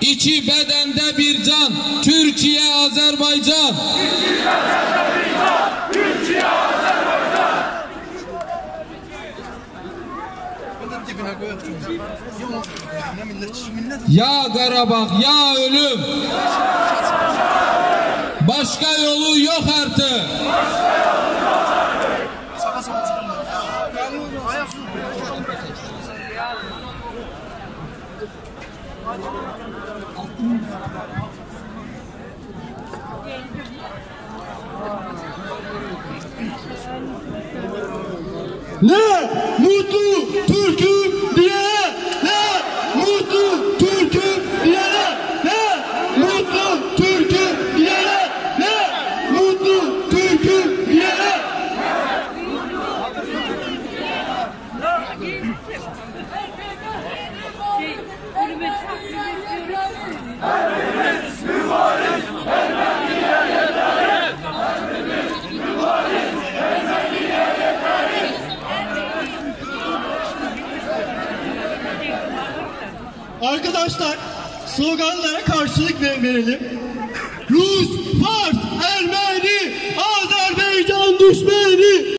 İki bedende bir can, Türkiye, Azerbaycan. İki bedende bir can, Türkiye, Azerbaycan. Ya Qarabağ, ya ölüm. Başka yolu yok artık. Ne mutlu Türk'üm diyene, ne mutlu Türk'üm diyene, ne mutlu Türk'üm diyene, ne mutlu Türk'üm diyene. Arkadaşlar, sloganlara karşılık verelim. Rus, Fars, Ermeni, Azerbaycan düşmeni.